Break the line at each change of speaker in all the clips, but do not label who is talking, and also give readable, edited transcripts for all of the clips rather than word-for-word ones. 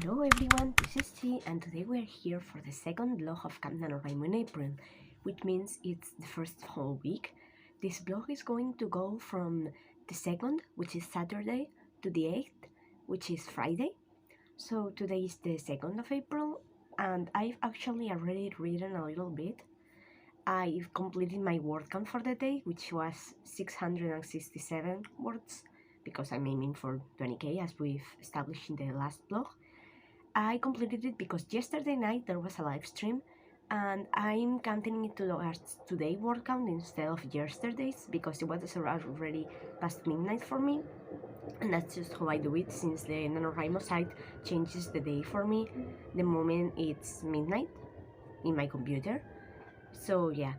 Hello everyone, this is Chi, and today we're here for the second vlog of Camp NaNoWriMo in April, which means it's the first whole week. This vlog is going to go from the 2nd, which is Saturday, to the 8th, which is Friday. So today is the 2nd of April, and I've actually already written a little bit. I've completed my word count for the day, which was 667 words, because I'm aiming for 20k as we've established in the last vlog. I completed it because yesterday night there was a live stream, and I'm counting it towards today's word count instead of yesterday's because it was already past midnight for me, and that's just how I do it since the NaNoWriMo site changes the day for me the moment it's midnight in my computer. So yeah,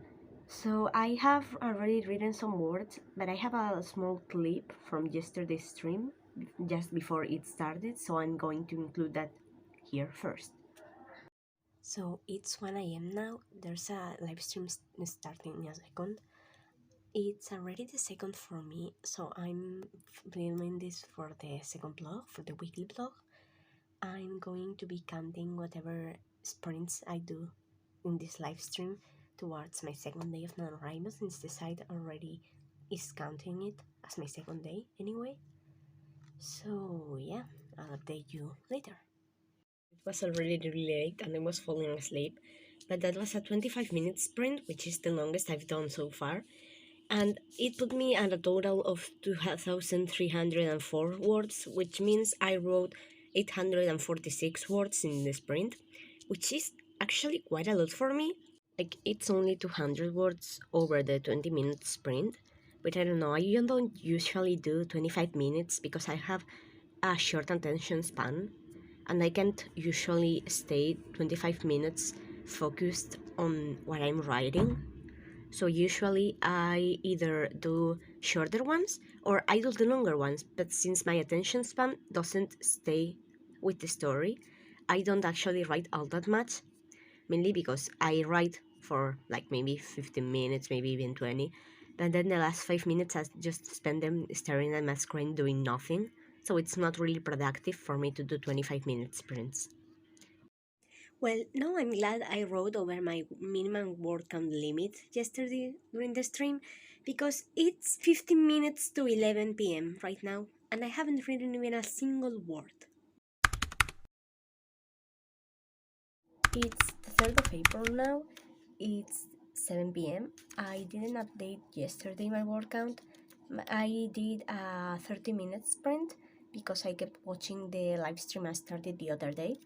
so I have already written some words, but I have a small clip from yesterday's stream just before it started, so I'm going to include that here first. So it's 1 a.m. now. There's a live stream starting in a second. It's already the second for me, so I'm filming this for the second vlog, for the weekly vlog. I'm going to be counting whatever sprints I do in this live stream towards my second day of NaNoWriMo, since the site already is counting it as my second day anyway. So yeah, I'll update you later. It was already really late and I was falling asleep, but that was a 25-minute sprint, which is the longest I've done so far, and it put me at a total of 2,304 words, which means I wrote 846 words in the sprint, which is actually quite a lot for me. Like, it's only 200 words over the 20-minute sprint, but I don't know, I don't usually do 25 minutes because I have a short attention span, and I can't usually stay 25 minutes focused on what I'm writing. So usually I either do shorter ones or I do the longer ones, but since my attention span doesn't stay with the story, I don't actually write all that much, mainly because I write for like maybe 15 minutes, maybe even 20, but then the last 5 minutes I just spend them staring at my screen doing nothing, so it's not really productive for me to do 25-minute sprints. Well, now I'm glad I wrote over my minimum word count limit yesterday during the stream, because it's 15 minutes to 11 p.m. right now, and I haven't written even a single word. It's the 3rd of April now, it's 7 p.m. I didn't update yesterday my word count. I did a 30-minute sprint because I kept watching the live stream I started the other day.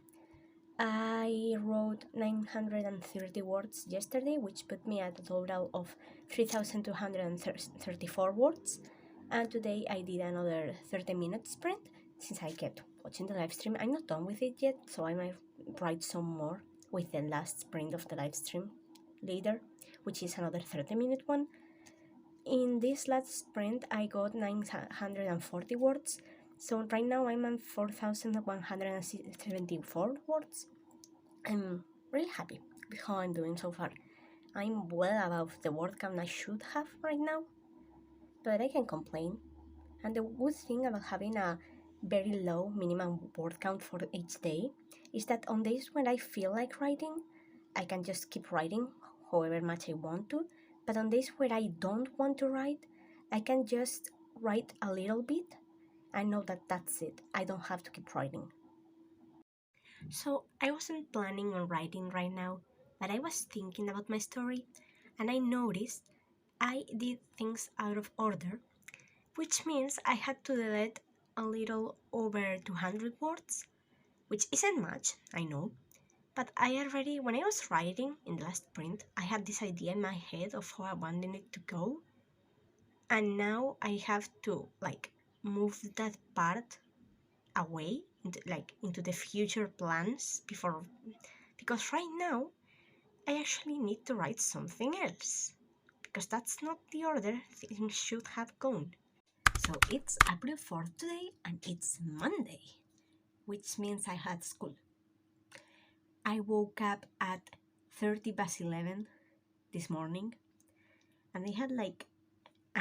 I wrote 930 words yesterday, which put me at a total of 3,234 words. And today I did another 30-minute sprint since I kept watching the live stream. I'm not done with it yet, so I might write some more with the last sprint of the live stream later, which is another 30-minute one. In this last sprint, I got 940 words, so right now I'm at 4,174 words. I'm really happy with how I'm doing so far. I'm well above the word count I should have right now, but I can complain. And the good thing about having a very low minimum word count for each day is that on days when I feel like writing, I can just keep writing however much I want to, but on days where I don't want to write, I can just write a little bit. I know that that's it. I don't have to keep writing. So I wasn't planning on writing right now, but I was thinking about my story, and I noticed I did things out of order, which means I had to delete a little over 200 words, which isn't much, I know, but I already, when I was writing in the last print, I had this idea in my head of how I wanted it to go, and now I have to move that part away into the future plans because right now I actually need to write something else, because that's not the order things should have gone. So it's April 4th today and it's Monday, which means I had school. I woke up at 30 past 11 this morning, and I had an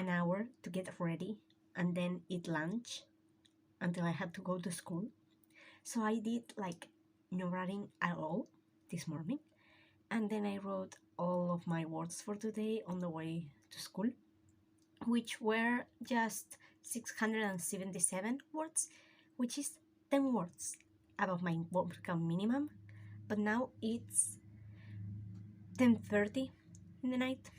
hour to get ready and then eat lunch until I had to go to school. So I did like no writing at all this morning, and then I wrote all of my words for today on the way to school, which were just 677 words, which is 10 words above my workout minimum. But now it's 10:30 in the night,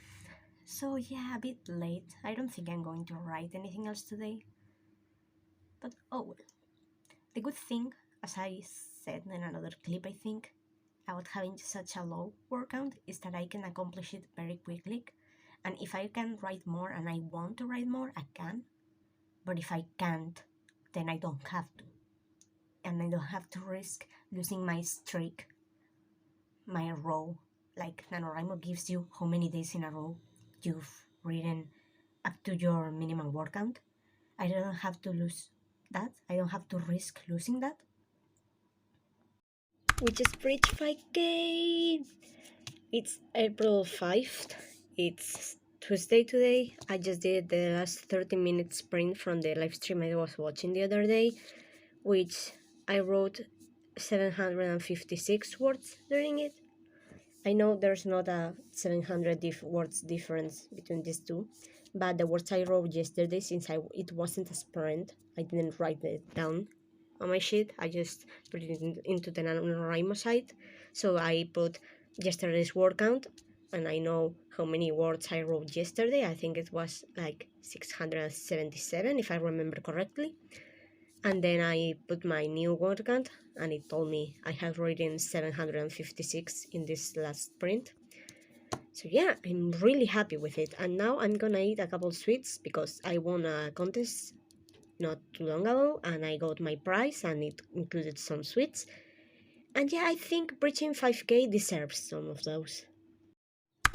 so yeah, a bit late. I don't think I'm going to write anything else today, but oh well. The good thing, as I said in another clip, I think, about having such a low word count is that I can accomplish it very quickly. And if I can write more and I want to write more, I can. But if I can't, then I don't have to. And I don't have to risk losing my streak, my row. Like NaNoWriMo gives you how many days in a row you've written up to your minimum word count. I don't have to lose that. I don't have to risk losing that. We just reached 5K! It's April 5th. It's Tuesday today. I just did the last 30-minute sprint from the live stream I was watching the other day, which I wrote 756 words during it. I know there's not a 700 words difference between these two, but the words I wrote yesterday, since it wasn't a sprint, I didn't write it down on my sheet. I just put it into the NaNoWriMo site. So I put yesterday's word count, and I know how many words I wrote yesterday. I think it was like 677, if I remember correctly. And then I put my new word count, and it told me I have written 756 in this last sprint. So yeah, I'm really happy with it. And now I'm gonna eat a couple sweets because I won a contest not too long ago, and I got my prize, and it included some sweets. And yeah, I think reaching 5K deserves some of those.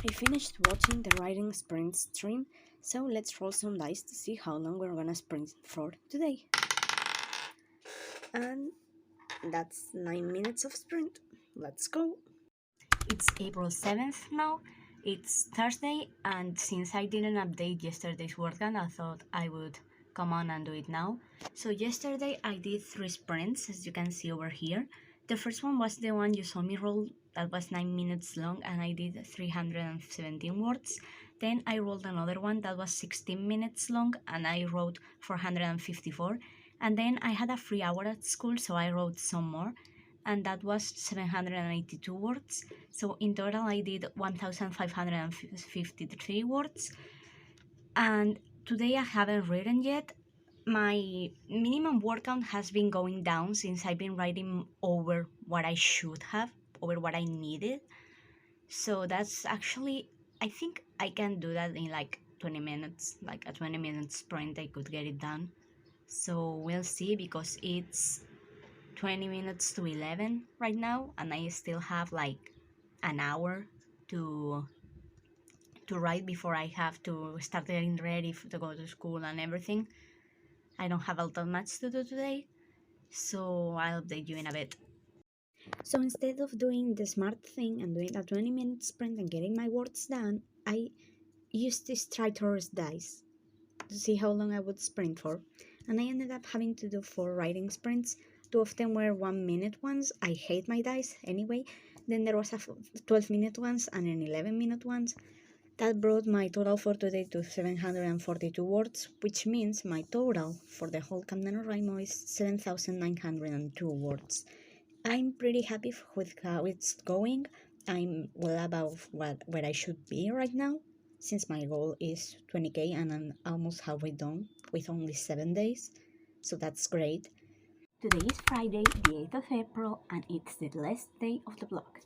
I finished watching the writing sprint stream, so let's roll some dice to see how long we're gonna sprint for today. And that's 9 minutes of sprint. Let's go. It's April 7th now. It's Thursday, and since I didn't update yesterday's workout, I thought I would come on and do it now. So yesterday I did 3 sprints, as you can see over here. The first one was the one you saw me roll, that was 9 minutes long, and I did 317 words. Then I rolled another one that was 16 minutes long, and I wrote 454. And then I had a free hour at school, so I wrote some more, and that was 782 words. So in total I did 1553 words. And today I haven't written yet. My minimum word count has been going down since I've been writing over what I should have, over what I needed. So that's actually, I think I can do that in like 20 minutes, like a 20-minute sprint I could get it done. So we'll see, because it's 20 minutes to 11 right now, and I still have like an hour to write before I have to start getting ready to go to school and everything. I don't have all that much to do today, so I'll update you in a bit. So instead of doing the smart thing and doing a 20-minute sprint and getting my words done, I used this Tritor's dice to see how long I would sprint for, and I ended up having to do 4 writing sprints. 2 of them were 1-minute ones. I hate my dice anyway. Then there was a 12-minute ones and an 11-minute ones. That brought my total for today to 742 words, which means my total for the whole Camp NaNoWriMo is 7,902 words. I'm pretty happy with how it's going. I'm well above where I should be right now, since my goal is 20K and I'm almost halfway done with only 7 days, so that's great. Today is Friday, the 8th of April, and it's the last day of the vlog.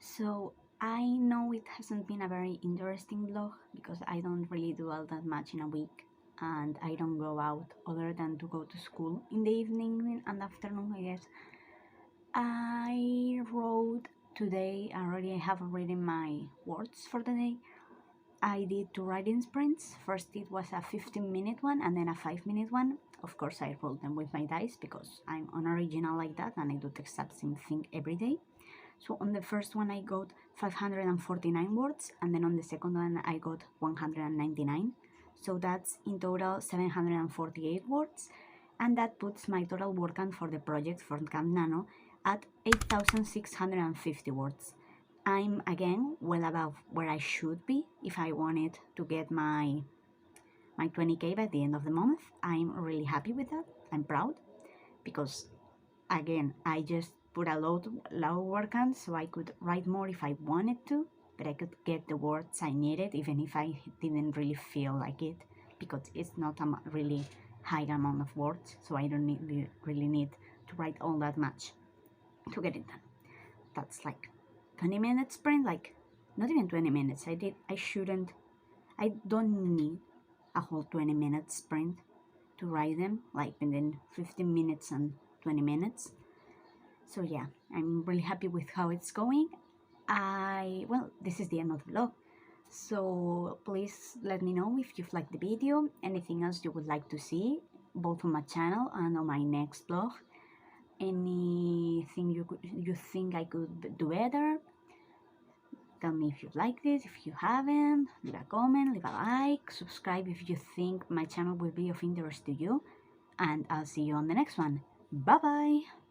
So I know it hasn't been a very interesting vlog because I don't really do all that much in a week, and I don't go out other than to go to school in the evening and afternoon, I guess. I wrote today, already I have written my words for the day. I did 2 writing sprints. First it was a 15-minute one and then a 5-minute one. Of course I rolled them with my dice because I'm unoriginal like that and I do the exact same thing every day. So on the first one I got 549 words, and then on the second one I got 199. So that's in total 748 words.
and that puts my total word count for the project for Camp Nano at 8,650 words. I'm again well above where I should be if I wanted to get my 20K by the end of the month. I'm really happy with that. I'm proud because again, I just put a low word count so I could write more if I wanted to, but I could get the words I needed even if I didn't really feel like it, because it's not a really high amount of words, so I don't really need to write all that much to get it done. That's like 20 minutes sprint, like not even 20 minutes. I don't need a whole 20 minute sprint to write them, like within 15 minutes and 20 minutes. So yeah, I'm really happy with how it's going. Well, this is the end of the vlog. So please let me know if you've liked the video, anything else you would like to see, both on my channel and on my next vlog. Anything you think I could do better. Tell me if you like this. If you haven't, leave a comment, leave a like, subscribe if you think my channel will be of interest to you, and I'll see you on the next one. Bye bye!